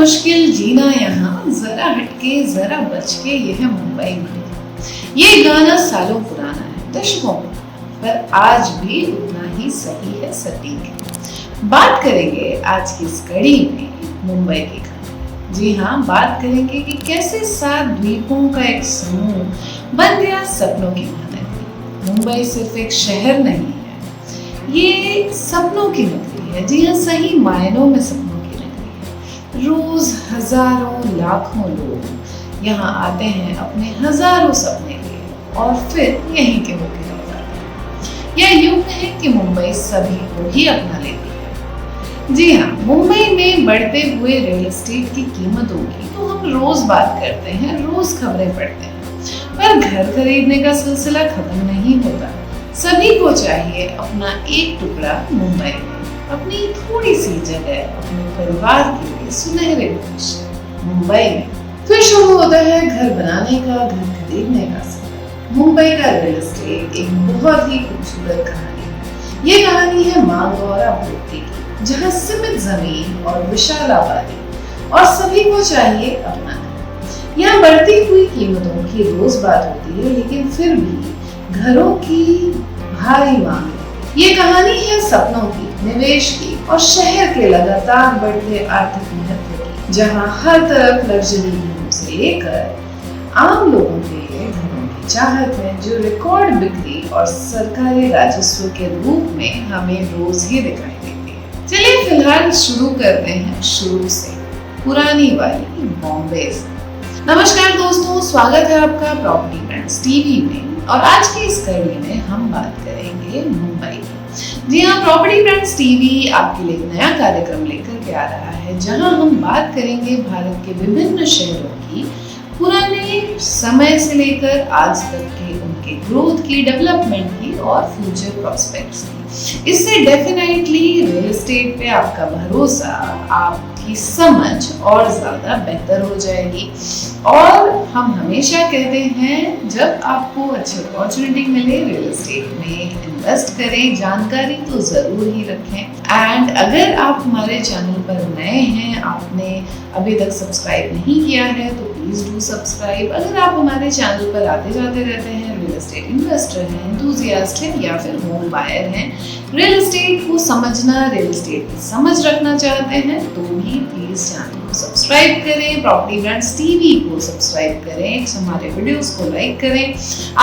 मुश्किल जीना यहाँ, जरा हटके जरा बच के, यह है मुंबई में। ये गाना सालों पुराना है, दशकों पर आज भी उतना ही सही है, सटीक है। बात करेंगे आज की इस कड़ी में मुंबई के खाने। जी हाँ, बात करेंगे कि कैसे 7 द्वीपों का एक समूह बन गया सपनों की महानगरी। मुंबई सिर्फ एक शहर नहीं है, ये सपनों की नगरी है। जी हाँ, सही मायनों में सपनों की नगरी है। रोज हजारों लाखों लोग यहाँ आते हैं अपने हजारों सपने लिए और फिर यहीं के होके रह जाते हैं। यह यूं है कि मुंबई सभी को ही अपना लेती है। जी हाँ, मुंबई में बढ़ते हुए रियल एस्टेट की कीमतों की तो हम रोज बात करते हैं, रोज खबरें पढ़ते हैं, पर घर खरीदने का सिलसिला खत्म नहीं होता। सभी को चाहिए अपना एक टुकड़ा मुंबई में, अपनी थोड़ी सी जगह अपने परिवार के लिए, सुनहरे भविष्य मुंबई में। फिर शुरू होता है घर बनाने का, घर खरीदने का सफर। मुंबई का रियल एस्टेट एक बहुत ही खूबसूरत कहानी है। ये कहानी है मांग और आपूर्ति की, जहाँ सीमित जमीन और विशाल आबादी और सभी को चाहिए अपना घर। यहाँ बढ़ती हुई कीमतों की रोज बात होती है, लेकिन फिर भी घरों की भारी मांग है। ये कहानी है सपनों की, निवेश की और शहर के लगातार बढ़ते आर्थिक महत्व की, जहाँ हर तरफ लग्जरी घरों से लेकर आम लोगों के लिए घरों की चाहत है, जो रिकॉर्ड बिक्री और सरकारी राजस्व के रूप में हमें रोज ही दिखाई देती है। चलिए फिलहाल शुरू करते हैं शुरू से, पुरानी वाली बॉम्बे से। नमस्कार दोस्तों, स्वागत है आपका प्रॉपर्टी ब्रांड्स टीवी में। और आज की इस कड़ी में हम बात करेंगे मुंबई की। जी हाँ, प्रॉपर्टी ब्रांड्स टीवी आपके लिए नया कार्यक्रम लेकर के आ रहा है, जहां हम बात करेंगे भारत के विभिन्न शहरों की, पुराने समय से लेकर आज तक के उनके ग्रोथ की, डेवलपमेंट की और फ्यूचर प्रोस्पेक्ट्स की। इससे डेफिनेटली रियल एस्टेट पे आपका भरोसा, आपकी समझ और ज़्यादा बेहतर हो जाएगी। और हम हमेशा कहते हैं, जब आपको अच्छी अपॉर्चुनिटी मिले रियल एस्टेट में इन्वेस्ट करें, जानकारी तो ज़रूर ही रखें। एंड अगर आप हमारे चैनल पर नए हैं, आपने अभी तक सब्सक्राइब नहीं किया है, तो प्लीज़ डू सब्सक्राइब। अगर आप हमारे चैनल पर आते जाते रहते हैं, रियल एस्टेट इन्वेस्टर हैं, एंथुसियास्ट हैं या फिर होम बायर हैं, रियल एस्टेट को समझना, रियल एस्टेट की समझ रखना चाहते हैं, तो भी प्लीज़ चैनल को सब्सक्राइब करें, प्रॉपर्टी ब्रांड्स टीवी को सब्सक्राइब करें, हमारे वीडियोस को लाइक करें।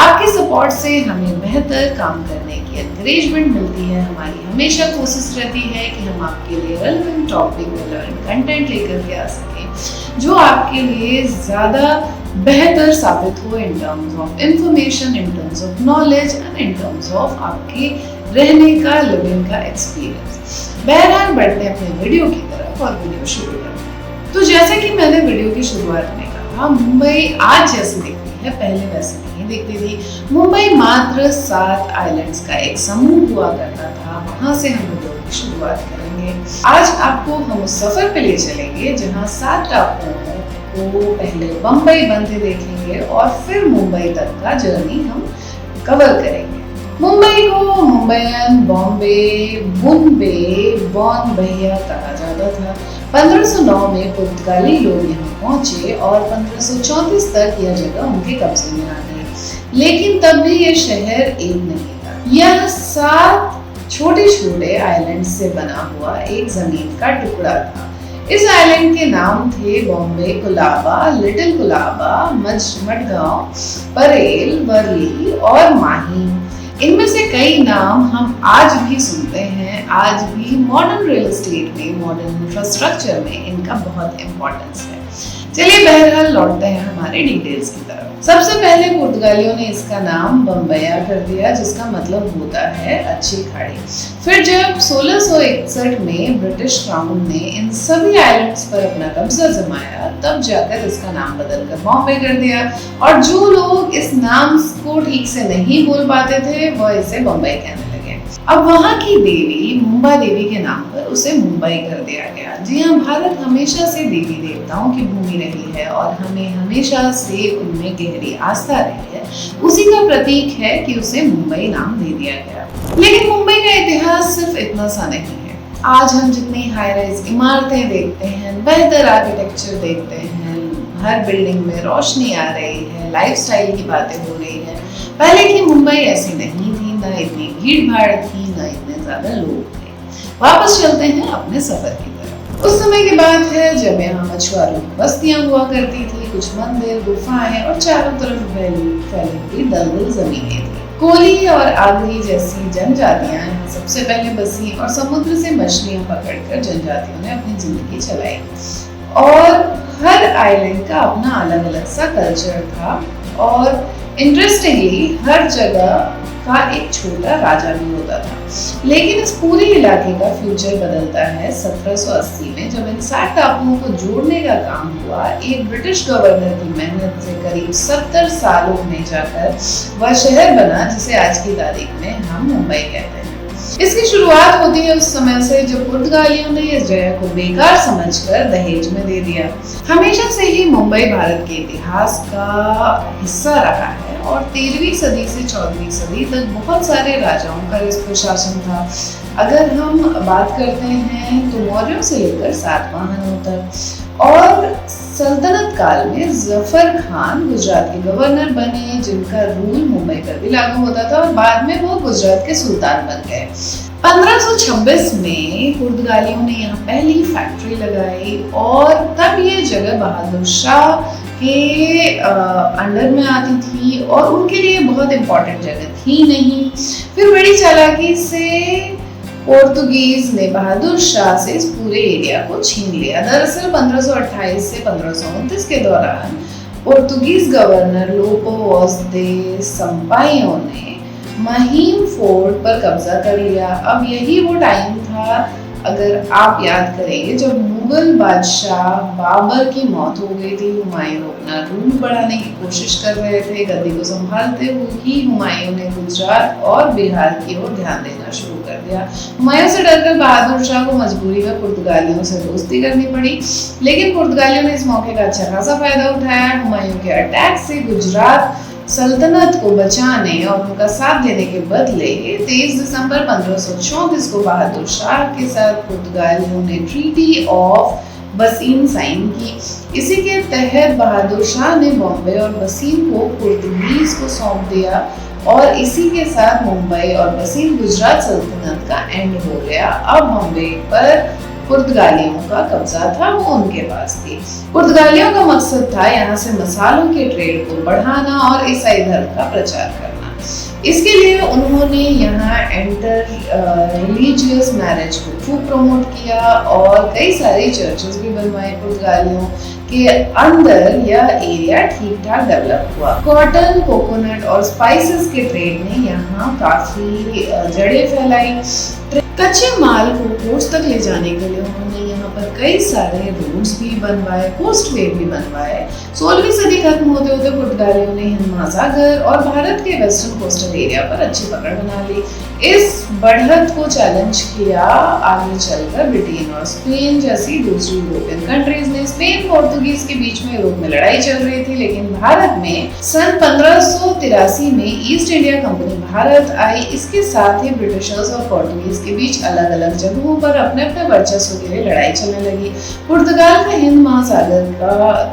आपके सपोर्ट से हमें बेहतर काम करने की एनकरेजमेंट मिलती है। हमारी हमेशा कोशिश रहती है कि हम आपके लिए रेलेवेंट टॉपिक, रेलेवेंट कंटेंट लेकर के आ सकें, जो आपके लिए ज़्यादा बेहतर साबित हो in terms of information, in terms of knowledge and in terms of आपके रहने का, लिविंग का एक्सपीरियंस। बहरहाल बढ़ते हैं अपने वीडियो की तरफ और वीडियो शुरू करते हैं। तो जैसे कि मैंने वीडियो की शुरुआत में कहा, मुंबई आज जैसे दिखती है पहले वैसे नहीं दिखती थी। मुंबई मात्र 7 आइलैंड्स का एक समूह हुआ करता था। वहां से हम वीडियो की शुरुआत करेंगे। आज आपको हम उस सफर पे ले चलेंगे जहां 7 टापुओं को पहले बम्बई बनते देखेंगे और फिर मुंबई तक का जर्नी हम कवर करेंगे। मुंबई को मुंबईन, बॉम्बे, मुंबे, बॉन भैया कहा जाता था। 1509 में पुर्तगाली लोग यहाँ पहुंचे और 1534 तक यह जगह उनके कब्जे में आ गई। लेकिन तब भी यह शहर एक नहीं था। यह 7 छोटे छोटे आइलैंड से बना हुआ एक जमीन का टुकड़ा था। इस आइलैंड के नाम थे बॉम्बे, कुलाबा, लिटिल कुलाबा, मडगांव, परेल, वर्ली और माही। इनमें से कई नाम हम आज भी सुनते हैं। आज भी मॉडर्न रियल एस्टेट में, मॉडर्न इंफ्रास्ट्रक्चर में इनका बहुत इंपॉर्टेंस है। चलिए बहरहाल लौटते हैं हमारे डिटेल्स की तरफ। सबसे पहले पुर्तगालियों ने इसका नाम बम्बैया कर दिया, जिसका मतलब होता है अच्छी खाड़ी। फिर जब 1661 में ब्रिटिश क्राउन ने इन सभी आइलैंड्स पर अपना कब्जा जमाया, तब जाकर इसका नाम बदलकर बॉम्बे कर दिया। और जो लोग इस नाम को ठीक से नहीं बोल पाते थे, वह इसे बम्बई कहने लगे। अब वहां की देवी मुंबा देवी के नाम पर उसे मुंबई कर दिया गया। जी हाँ, भारत हमेशा से देवी देवताओं की भूमि रही है और हमें हमेशा से उनमें गहरी आस्था रही है। उसी का प्रतीक है कि उसे मुंबई नाम दे दिया गया। लेकिन मुंबई का इतिहास सिर्फ इतना सा नहीं है। आज हम जितनी हाई राइज इमारतें देखते हैं, बेहतर आर्किटेक्चर देखते हैं, हर बिल्डिंग में रोशनी आ रही है, लाइफस्टाइल की बातें हो रही है। पहले की मुंबई ऐसी नहीं थी, ना इतनी भीड़ भाड़ थी, ना इतने ज्यादा लोग थे। वापस चलते हैं अपने सफर की तरफ। उस समय की बात है जब यहाँ मछुआरों की बस्तियां हुआ करती थी, कुछ मंदिर, गुफाएं और चारों तरफ फैली हुई दलदल जमीनें थी। कोली और आगरी जैसी जनजातियां यहाँ सबसे पहले बसी और समुद्र से मछलियां पकड़कर जनजातियों ने अपनी जिंदगी चलाई। और हर आइलैंड का अपना अलग अलग सा कल्चर था और इंटरेस्टिंगली हर जगह का एक छोटा राजा भी होता था। लेकिन इस पूरे इलाके का फ्यूचर बदलता है 1780 में, जब इन 7 टापुओं को जोड़ने का काम हुआ। एक ब्रिटिश गवर्नर की मेहनत से करीब 70 सालों में जाकर वह शहर बना जिसे आज की तारीख में हम मुंबई कहते हैं। इसकी शुरुआत होती है उस समय से जब पुर्तगालियों ने इस जगह को बेकार समझकर दहेज में दे दिया। हमेशा से ही मुंबई भारत के इतिहास का हिस्सा रहा है और 13वीं सदी से 14वीं सदी तक बहुत सारे राजाओं का इस पर शासन था। अगर हम बात करते हैं तो मौर्यों से लेकर सातवाहनों तक। और सल्तनत काल में जफर खान गुजरात के गवर्नर बने, जिनका रूल मुंबई पर भी लागू होता था और बाद में वो गुजरात के सुल्तान बन गए। 1526 में पुर्तगालियों ने यहाँ पहली फैक्ट्री लगाई और तब ये जगह बहादुर शाह के अंडर में आती थी और उनके लिए बहुत इंपॉर्टेंट जगह थी नहीं। फिर बड़ी चालाकी से पोर्तुगीज ने बहादुर शाह से इस पूरे एरिया को छीन लिया। दरअसल 1528 से 1529 के दौरान पोर्तुगीज गवर्नर लोपोस दे संपाइयो ने महीम फोर्ट पर कब्जा कर लिया। अब यही वो टाइम था, अगर आप याद करेंगे, जब मुगल बादशाह बाबर की मौत हो गई थी। हुमायूं अपना रूल बढ़ाने की कोशिश कर रहे थे। गद्दी को संभालते हुए ही हुमायूं ने गुजरात और बिहार की ओर ध्यान देना शुरू कर दिया। हुमायूं से डरकर बहादुर शाह को मजबूरी में पुर्तगालियों से दोस्ती करनी पड़ी, लेकिन पुर्तगालियों ने इस मौके का अच्छा खासा फायदा उठाया। हुमायूं के अटैक से गुजरात सल्तनत को बचाने और उनका साथ देने के बदले 23 दिसंबर 1534 को बहादुर शाह के साथ पुर्तगालियों ने ट्रीटी ऑफ बसीन साइन की। इसी के तहत बहादुर शाह ने बॉम्बे और बसीन को पुर्तगीज को सौंप दिया और इसी के साथ मुंबई और बसीन गुजरात सल्तनत का एंड हो गया। अब बॉम्बे पर पुर्तगालियों का कब्जा था, वो उनके पास थी। पुर्तगालियों का मकसद था यहाँ से मसालों के ट्रेड को बढ़ाना और ईसाई धर्म का प्रचार करना। इसके लिए उन्होंने यहाँ एंटर रिलीजियस मैरिज को खूब प्रमोट किया और कई सारे चर्चेस भी बनवाए। पुर्तगालियों के अंदर यह एरिया ठीक ठाक डेवलप हुआ। कॉटन, कोकोनट और स्पाइसेस के ट्रेड ने यहाँ काफी जड़ें फैलाई। कच्चे माल को कोस्ट तक ले जाने के लिए उन्होंने यहाँ पर कई सारे रोड्स भी बनवाए, कोस्ट वे भी बनवाए। 16वीं सदी खत्म होते होते पुर्तगालियों ने हिंद महासागर और भारत के वेस्टर्न कोस्टल एरिया पर अच्छी पकड़ बना ली। इस बढ़त को चैलेंज किया आगे चलकर ब्रिटेन और स्पेन जैसी दूसरी यूरोपियन कंट्रीज ने। स्पेन पोर्तुगीज के बीच में यूरोप में लड़ाई चल रही थी, लेकिन भारत में सन 1583 में ईस्ट इंडिया कंपनी भारत आई। इसके साथ ही ब्रिटिशर्स और पोर्तुगीज के बीच अलग अलग जगहों पर अपने अपने वर्चस्व के लिए लड़ाई चलने लगी। पुर्तगाल का हिंद महासागर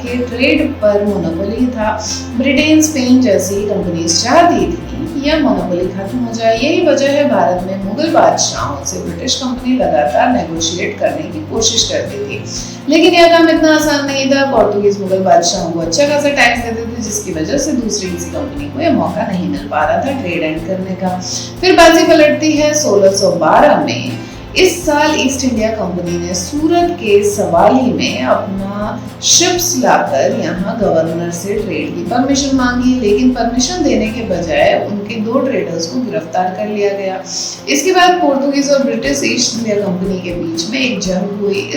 के ट्रेड पर मोनोपोली था। ब्रिटेन, स्पेन जैसी कंपनीज चाहती थी यह मोनोपोली खत्म हो जाए। यही वजह है भारत में मुगल बादशाहों से ब्रिटिश कंपनी लगातार नेगोशिएट करने की कोशिश करती थी, लेकिन यह काम इतना आसान नहीं था। पोर्तुगीज मुगल बादशाहों को अच्छा खासा टैक्स देते थे, जिसकी वजह से दूसरी किसी कंपनी को यह मौका नहीं मिल पा रहा था ट्रेड एंड करने का। फिर बाजी पलटती है 1612 में। इस साल ईस्ट इंडिया कंपनी ने सूरत के सवाली में अपना शिप्स लाकर यहाँ गवर्नर से ट्रेड की परमिशन मांगी, लेकिन परमिशन देने के बजाय उनके 2 ट्रेडर्स को गिरफ्तार कर लिया गया। इसके बाद पोर्तुगीज और ब्रिटिश ईस्ट इंडिया कंपनी के बीच में एक जंग हुई।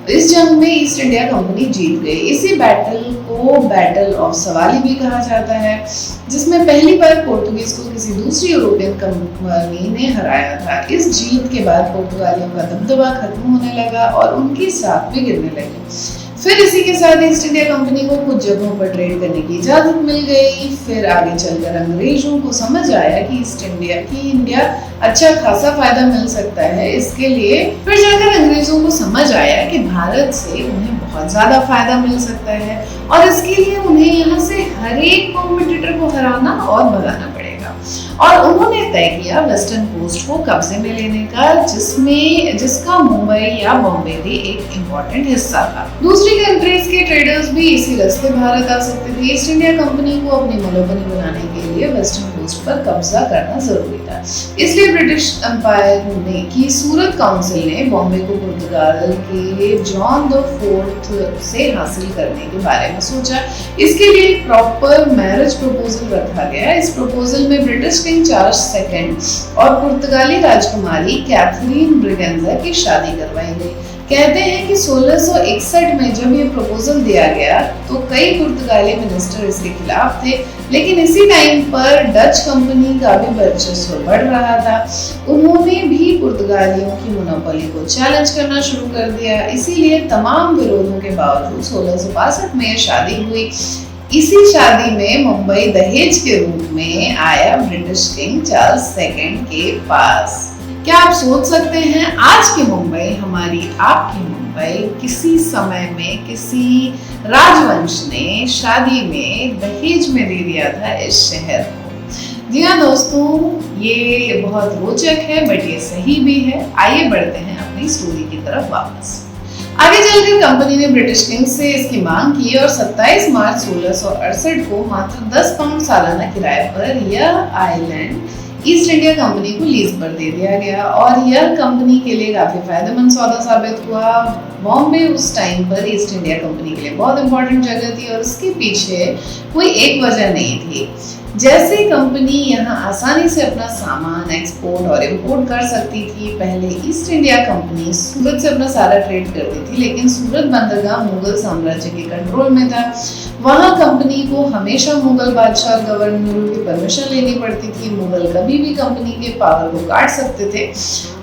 इस जंग में ईस्ट इंडिया कंपनी जीत गई। इसी बैटल को बैटल ऑफ सवाली भी कहा जाता है, जिसमें पहली बार पोर्तुगीज को किसी दूसरी यूरोपियन कंपनी ने हराया था। इस जीत के बाद पुर्तगालियों का दबदबा खत्म होने लगा और उनकी साख भी गिरने लगी। फिर इसी के साथ ईस्ट इंडिया कंपनी को कुछ जगहों पर ट्रेड करने की इजाजत मिल गई। फिर आगे चलकर अंग्रेजों को समझ आया कि ईस्ट इंडिया अच्छा खासा फायदा मिल सकता है। इसके लिए फिर जाकर अंग्रेजों को समझ आया कि भारत से उन्हें बहुत ज्यादा फायदा मिल सकता है और इसके लिए उन्हें यहाँ से हर एक कॉम्पिटिटर को हराना और भगाना पड़ेगा। और उन्होंने तय किया वेस्टर्न कोस्ट को कब्जे में लेने का, जिसका मुंबई या बॉम्बे भी एक इम्पोर्टेंट हिस्सा था। दूसरी कंट्रीज के ट्रेडर्स भी इसी रास्ते भारत आ सकते थे। ईस्ट इंडिया कंपनी को अपनी मोनोपोली बनाने के लिए वेस्टर्न कोस्ट पर कब्जा करना जरूरी था। इसलिए ब्रिटिश एम्पायर ने की सूरत काउंसिल ने बॉम्बे को पुर्तगाल के जॉन द फोर्थ से हासिल करने के बारे में सोचा। इसके लिए एक प्रॉपर मैरिज प्रपोजल रखा गया। इस प्रपोजल में ब्रिटिश किंग चार्ल्स II और पुर्तगाली राजकुमारी कैथरीन ब्रिगेंजा की शादी करवाई गई। कहते हैं कि 1661 में जब ये प्रपोजल दिया गया तो कई पुर्तगाली मिनिस्टर इसके खिलाफ थे, लेकिन इसी टाइम पर डच कंपनी का भी वर्चस्व बढ़ रहा था। उन्होंने भी पुर्तगालियों की मोनोपोली को चैलेंज करना शुरू कर दिया। इसीलिए तमाम विरोधों के बावजूद 1662 में शादी हुई। इसी शादी में मुंबई दहेज के रूप में आया ब्रिटिश किंग चार्ल्स II के पास। क्या आप सोच सकते हैं आज की मुंबई, हमारी आपकी मुंबई, किसी समय में किसी राजवंश ने शादी में दहेज में दे दिया था इस शहर को। जी हाँ दोस्तों, ये बहुत रोचक है बट ये सही भी है। आइए बढ़ते हैं अपनी स्टोरी की तरफ वापस। आगे चलकर कंपनी ने ब्रिटिश किंग से इसकी मांग की और 27 मार्च 1668 को मात्र 10 पाउंड सालाना किराए पर यह आइलैंड ईस्ट इंडिया कंपनी को लीज पर दे दिया गया और यह कंपनी के लिए काफी फायदेमंद सौदा साबित हुआ। बॉम्बे उस टाइम पर ईस्ट इंडिया कंपनी के लिए बहुत इंपॉर्टेंट जगह थी और उसके पीछे कोई एक वजह नहीं थी। जैसे कंपनी यहाँ आसानी से अपना सामान एक्सपोर्ट और इंपोर्ट कर सकती थी। पहले ईस्ट इंडिया कंपनी सूरत से अपना सारा ट्रेड करती थी, लेकिन सूरत बंदरगाह मुगल साम्राज्य के कंट्रोल में था। वहाँ कंपनी को हमेशा मुगल बादशाह और गवर्नर की परमिशन लेनी पड़ती थी। मुगल कभी भी कंपनी के पावर को काट सकते थे।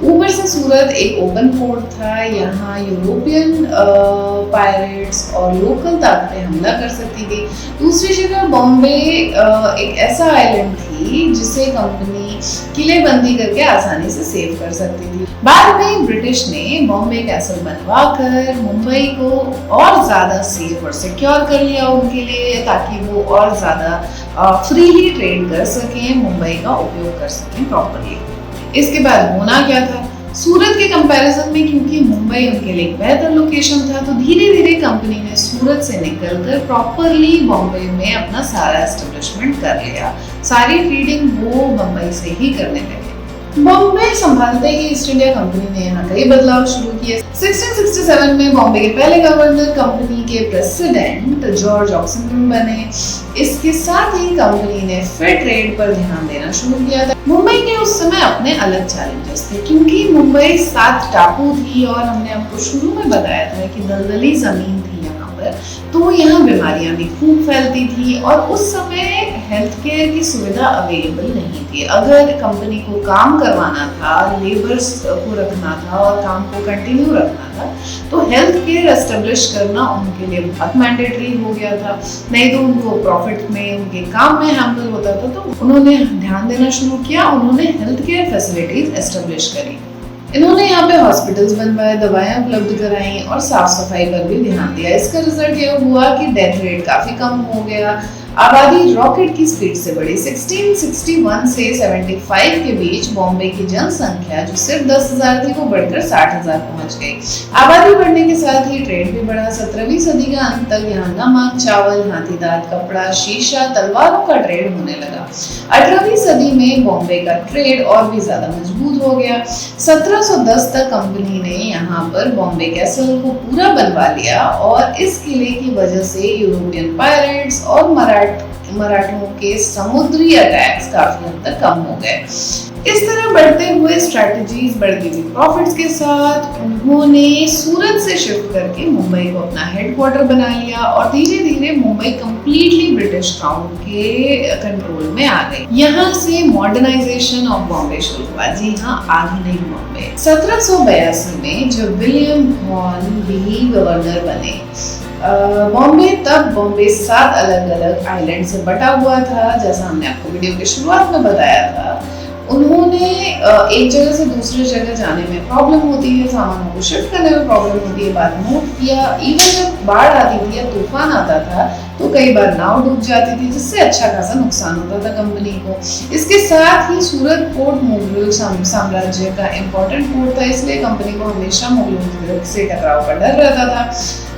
ऊपर से सूरत एक ओपन पोर्ट था, यहाँ यूरोपियन पायरेट्स और लोकल ताकतें हमला कर सकती थी। दूसरी जगह बॉम्बे एक ऐसा आइलैंड थी जिसे कंपनी किलेबंदी करके आसानी से सेव कर सकती थी। बाद में ब्रिटिश ने बॉम्बे कैसल बनवाकर मुंबई को और ज्यादा सेफ और सिक्योर कर लिया उनके लिए, ताकि वो और ज्यादा फ्रीली ट्रेड कर सकें, मुंबई का उपयोग कर सकें प्रॉपरली। इसके बाद होना क्या था, सूरत के कंपैरिजन में क्योंकि मुंबई उनके लिए एक बेहतर लोकेशन था, तो धीरे धीरे कंपनी ने सूरत से निकलकर प्रॉपरली बॉम्बे में अपना सारा एस्टेब्लिशमेंट कर लिया। सारी ट्रेडिंग वो मुंबई से ही करने लगे। बॉम्बे संभालते ही ईस्ट इंडिया कंपनी ने यहाँ कई बदलाव शुरू किए। 1667 में बॉम्बे के पहले गवर्नर कंपनी के प्रेसिडेंट जॉर्ज ऑक्सनबर्न बने। इसके साथ ही कंपनी ने फिर ट्रेड पर ध्यान देना शुरू किया था। मुंबई के उस समय अपने अलग चैलेंजेस थे, क्योंकि मुंबई 7 टापू थी और हमने आपको शुरू में बताया था कि दलदली जमीन थी यहाँ पर, तो यहाँ बीमारियां भी खूब फैलती थी और उस समय हेल्थ केयर की सुविधा अवेलेबल नहीं थी। अगर कंपनी को काम करवाना था, लेबर्स को रखना था और काम को कंटिन्यू रखना था, तो हेल्थ केयर एस्टेब्लिश करना उनके लिए बहुत मैंडेटरी हो गया था। नहीं तो उनको प्रॉफिट में, उनके काम में हैम्पर होता था। तो उन्होंने ध्यान देना शुरू किया, उन्होंने हेल्थ केयर फैसिलिटीज एस्टेब्लिश करी। इन्होंने यहाँ पे हॉस्पिटल्स बनवाए, दवाएं उपलब्ध कराई और साफ सफाई पर भी ध्यान दिया। इसका रिजल्ट ये हुआ कि डेथ रेट काफी कम हो गया, आबादी रॉकेट की स्पीड से बढ़ी। 1661 से 75 के बीच बॉम्बे की जनसंख्या जो सिर्फ 10,000 थी वो बढ़कर 60,000 पहुंच गई। आबादी बढ़ने के साथ ही ट्रेड भी बढ़ा। 17वीं सदी का अंत तक यहाँ नमक, चावल, हाथीदार कपड़ा, शीशा, तलवारों का ट्रेड होने लगा। 18वीं सदी में बॉम्बे का ट्रेड और भी ज्यादा मजबूत हो गया। 1710 तक कंपनी ने यहाँ पर बॉम्बे कैसल को पूरा बनवा लिया और इस किले की वजह से यूरोपियन पायरेट्स और मराठों के समुद्री अटैक्स काफी हद तक कम हो गए। इस तरह बढ़ते हुए स्ट्रैटेजीज, बढ़ती हुई प्रॉफिट्स के साथ उन्होंने सूरत से शिफ्ट करके मुंबई को अपना हेडक्वार्टर बना लिया और धीरे धीरे मुंबई कंप्लीटली ब्रिटिश क्राउन के कंट्रोल में आ गई। यहाँ से मॉडर्नाइजेशन ऑफ बॉम्बे शुरू हुआ। जी हाँ, आधुनिक बॉम्बे। 1782 में जब विलियम हॉर्नबी गवर्नर बने, बॉम्बे तब बॉम्बे 7 अलग अलग आइलैंड से बटा हुआ था। जैसा हमने आपको वीडियो के शुरुआत में बताया था, उन्होंने एक जगह से दूसरी जगह जाने में प्रॉब्लम होती है, सामानों को शिफ्ट करने में प्रॉब्लम होती है, बात नोट किया। इवन जब बाढ़ आती थी या तूफान आता था तो कई बार नाव डूब जाती थी, जिससे अच्छा खासा नुकसान होता था कंपनी को। इसके साथ ही सूरत पोर्ट मुगल साम्राज्य का इम्पोर्टेंट पोर्ट था, इसलिए कंपनी को हमेशा मुगलों से टकराव का डर रहता था।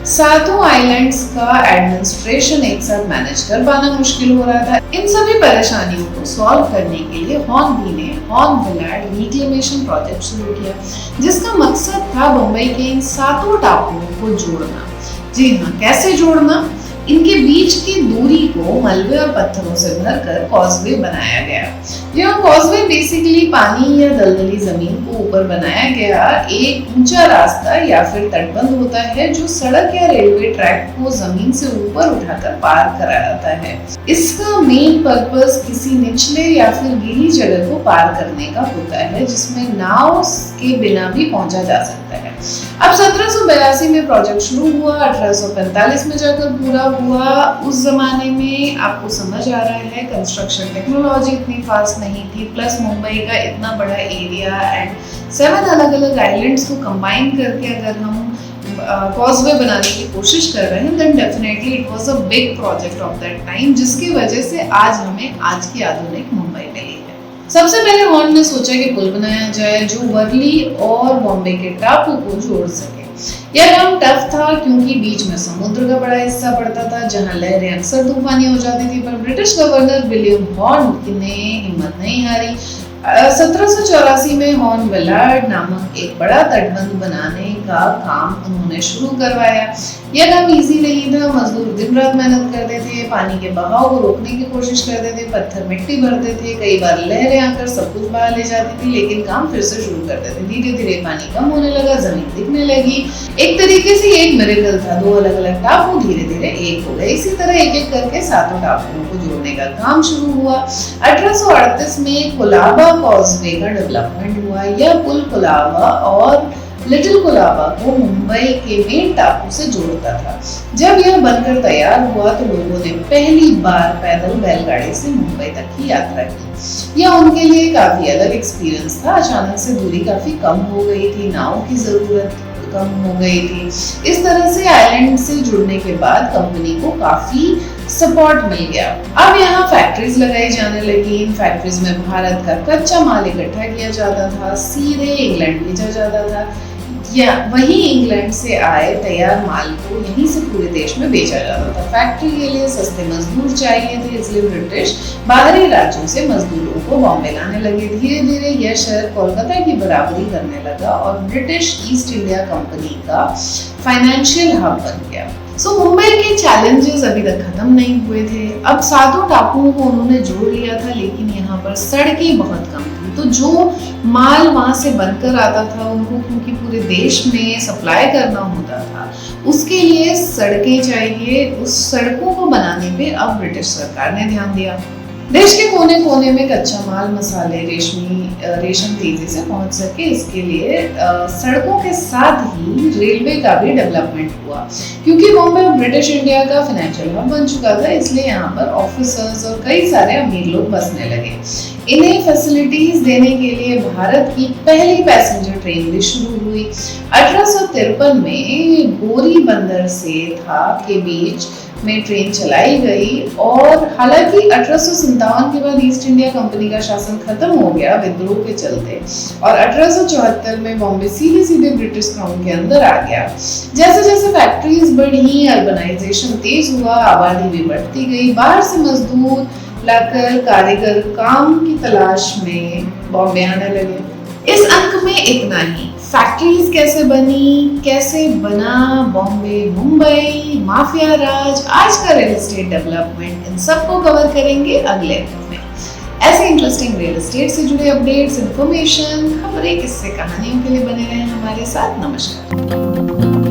सातों आइलैंड्स का एडमिनिस्ट्रेशन एक साथ मैनेज कर पाना मुश्किल हो रहा था। इन सभी परेशानियों को सॉल्व करने के लिए हॉर्नबी ने हॉर्नविलैड रिक्लेमेशन प्रोजेक्ट शुरू किया, जिसका मकसद था मुंबई के इन सातों टापुओं को जोड़ना। जी हाँ, कैसे जोड़ना? इनके बीच की दूरी को मलबे और पत्थरों से भरकर कॉजवे बनाया गया। यह कॉजवे बेसिकली पानी या दलदली जमीन को ऊपर बनाया गया एक ऊंचा रास्ता या फिर तटबंध होता है, जो सड़क या रेलवे ट्रैक को जमीन से ऊपर उठाकर पार कराता है। इसका मेन पर्पस किसी निचले या फिर गीली जगह को पार करने का होता है, जिसमें नाव के बिना भी पहुंचा जा सकता है। अब 1782 में प्रोजेक्ट शुरू हुआ, 1845 में जाकर पूरा हुआ। उस जमाने में आपको समझ आ रहा है, कंस्ट्रक्शन टेक्नोलॉजी इतनी फास्ट नहीं थी, प्लस मुंबई का इतना बड़ा एरिया एंड 7 अलग अलग आइलैंड्स को कंबाइन करके अगर हम कॉजवे बनाने की कोशिश कर रहे हैं, then definitely it was a big project of that time, जिसकी वजह से आज हमें आज की आधुनिक मुंबई मिली है। सबसे पहले हॉर्न ने सोचा कि पुल बनाया जाए जो वर्ली और बॉम्बे के टापू को जोड़ सके। यह काम टफ था क्योंकि बीच में समुद्र का बड़ा हिस्सा पड़ता था, जहां लहरें अक्सर तूफानी हो जाती थी। पर ब्रिटिश गवर्नर विलियम हॉर्न ने हिम्मत नहीं हारी। 1784 में हॉर्नविलैड नामक एक बड़ा तटबंध बनाने का काम उन्होंने शुरू करवाया। यह काम इजी नहीं था, मजदूर दिन रात मेहनत करते थे, पानी के बहाव को रोकने की कोशिश करते थे, पत्थर मिट्टी भरते थे, कई बार लहरें आकर सब कुछ बहा ले जाती थी, लेकिन काम फिर से शुरू करते थे। धीरे धीरे पानी कम होने लगा, जमीन दिखने लगी। एक तरीके से एक मिरेकल था, 2 अलग अलग टापू धीरे धीरे एक हो गए। इसी तरह एक एक करके सातों टापुओं को जोड़ने का काम शुरू हुआ। 1838 में कोलाबा कॉजवे का डेवलपमेंट हुआ। यह पुल कोलाबा और लिटिल कोलाबा को मुंबई के मेन टापू से जोड़ता था। जब यह बनकर तैयार हुआ तो लोगों ने पहली बार पैदल बैलगाड़ी से मुंबई तक की यात्रा की। यह उनके लिए काफी अलग एक्सपीरियंस था। अचानक से दूरी काफी कम हो गई थी, नाव की जरूरत कम हो गई थी। इस तरह से आइलैंड से जुड़ने के बाद कंपनी को काफी सपोर्ट मिल गया। अब यहाँ फैक्ट्रीज लगाई जाने लगी। इन फैक्ट्रीज में भारत का कच्चा माल इकट्ठा किया जाता था, सीधे इंग्लैंड भेजा जाता था, या वही इंग्लैंड से आए तैयार माल को यहीं से पूरे देश में बेचा जाता था। फैक्ट्री के लिए सस्ते मजदूर चाहिए थे, इसलिए ब्रिटिश बाहरी राज्यों से मजदूरों को बॉम्बे लाने लगे। धीरे धीरे यह शहर कोलकाता की बराबरी करने लगा और ब्रिटिश ईस्ट इंडिया कंपनी का फाइनेंशियल हब बन गया। मुंबई के चैलेंजेस अभी तक खत्म नहीं हुए थे। अब सातों टापुओं को उन्होंने जोड़ लिया था, लेकिन यहाँ पर सड़कें बहुत कम थी, तो जो माल वहां से बनकर आता था उनको, क्योंकि पूरे देश में सप्लाई करना होता था, उसके लिए सड़कें चाहिए। उस सड़कों को बनाने पे अब ब्रिटिश सरकार ने ध्यान दिया। देश के कोने कोने में कच्चा माल, मसाले, रेशम तेजी से पहुंच सके, इसके लिए सड़कों के साथ ही रेलवे का भी डेवलपमेंट हुआ। क्योंकि बॉम्बे ब्रिटिश इंडिया का फाइनेंशियल हब बन चुका था, इसलिए यहाँ पर ऑफिसर्स और कई सारे अमीर लोग बसने लगे। इन्हें फैसिलिटीज देने के लिए भारत की पहली पैसेंजर ट्रेन भी शुरू हुई। 1853 में बोरी बंदर से था के बीच में ट्रेन चलाई गई, और हालांकि 1857 के बाद ईस्ट इंडिया कंपनी का शासन खत्म हो गया विद्रोह के चलते, और 1874 में बॉम्बे सीधे सीधे ब्रिटिश क्राउन के अंदर आ गया। जैसे जैसे फैक्ट्रीज बढ़ी, अर्बनाइजेशन तेज हुआ, आबादी भी बढ़ती गई, बाहर से मजदूर लाकर कारीगर काम की तलाश में बॉम्बे आने लगे। इस अंक में इतना ही। फैक्ट्रीज कैसे बनी, कैसे बना बॉम्बे, मुंबई, माफिया राज, आज का रियल एस्टेट डेवलपमेंट, इन सबको कवर करेंगे अगले अंक में। ऐसे इंटरेस्टिंग रियल एस्टेट से जुड़े अपडेट्स, इन्फॉर्मेशन, खबरें, किस्से, कहानियों के लिए बने रहें हमारे साथ। नमस्कार।